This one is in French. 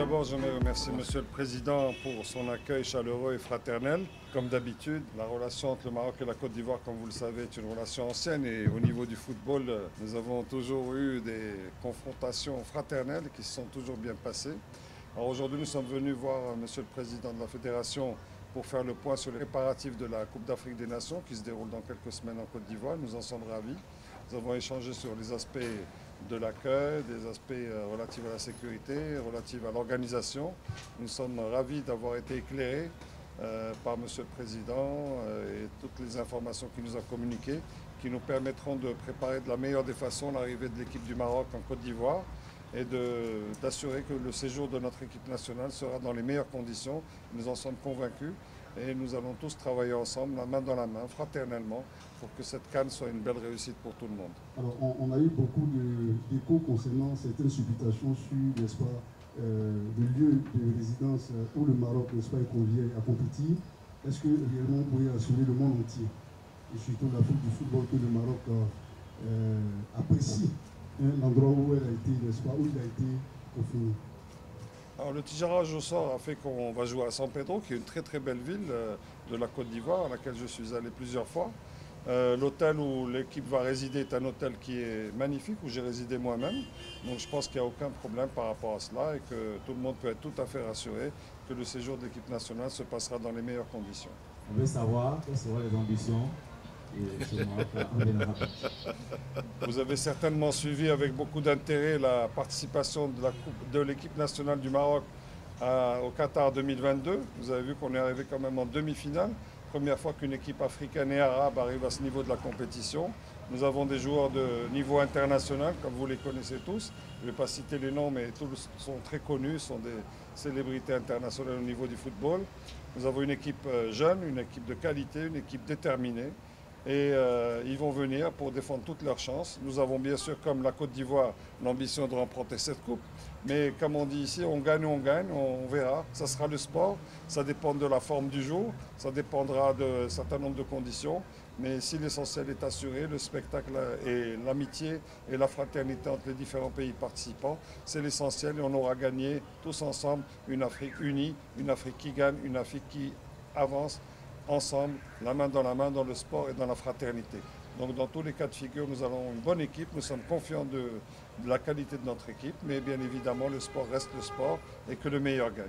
d'abord, j'aimerais remercier Monsieur le Président pour son accueil chaleureux et fraternel. Comme d'habitude, la relation entre le Maroc et la Côte d'Ivoire, comme vous le savez, est une relation ancienne et au niveau du football, nous avons toujours eu des confrontations fraternelles qui se sont toujours bien passées. Alors aujourd'hui, nous sommes venus voir Monsieur le Président de la Fédération pour faire le point sur les préparatifs de la Coupe d'Afrique des Nations qui se déroule dans quelques semaines en Côte d'Ivoire. Nous en sommes ravis. Nous avons échangé sur les aspects de l'accueil, des aspects relatifs à la sécurité, relatifs à l'organisation. Nous sommes ravis d'avoir été éclairés par Monsieur le Président et toutes les informations qu'il nous a communiquées qui nous permettront de préparer de la meilleure des façons l'arrivée de l'équipe du Maroc en Côte d'Ivoire et d'assurer que le séjour de notre équipe nationale sera dans les meilleures conditions. Nous en sommes convaincus et nous allons tous travailler ensemble, la main dans la main, fraternellement, pour que cette CAN soit une belle réussite pour tout le monde. Alors, on a eu beaucoup d'échos concernant certaines supputations sur, n'est-ce pas, le lieu de résidence où le Maroc, n'est-ce pas, est convié à compétir. Est-ce que réellement vous pouvez assurer le monde entier, et surtout l'Afrique du football, que le Maroc apprécie l'endroit où elle a été, n'est-ce pas, où il a été confiné? Alors, le tirage au sort a fait qu'on va jouer à San Pedro, qui est une très très belle ville de la Côte d'Ivoire, à laquelle je suis allé plusieurs fois. L'hôtel où l'équipe va résider est un hôtel qui est magnifique, où j'ai résidé moi-même. Donc je pense qu'il n'y a aucun problème par rapport à cela et que tout le monde peut être tout à fait rassuré que le séjour de l'équipe nationale se passera dans les meilleures conditions. On veut savoir quelles seront les ambitions. Vous avez certainement suivi avec beaucoup d'intérêt la participation de l'équipe nationale du Maroc au Qatar 2022. Vous avez vu qu'on est arrivé quand même en demi-finale. Première fois qu'une équipe africaine et arabe arrive à ce niveau de la compétition. Nous avons des joueurs de niveau international, comme vous les connaissez tous. Je ne vais pas citer les noms, mais tous sont très connus, sont des célébrités internationales au niveau du football. Nous avons une équipe jeune, une équipe de qualité, une équipe déterminée. Et ils vont venir pour défendre toutes leurs chances. Nous avons bien sûr, comme la Côte d'Ivoire, l'ambition de remporter cette coupe. Mais comme on dit ici, on gagne, on verra. Ça sera le sport, ça dépend de la forme du jour, ça dépendra d'un certain nombre de conditions. Mais si l'essentiel est assuré, le spectacle et l'amitié et la fraternité entre les différents pays participants, c'est l'essentiel et on aura gagné tous ensemble une Afrique unie, une Afrique qui gagne, une Afrique qui avance ensemble, la main dans le sport et dans la fraternité. Donc dans tous les cas de figure, nous avons une bonne équipe, nous sommes confiants de la qualité de notre équipe, mais bien évidemment le sport reste le sport et que le meilleur gagne.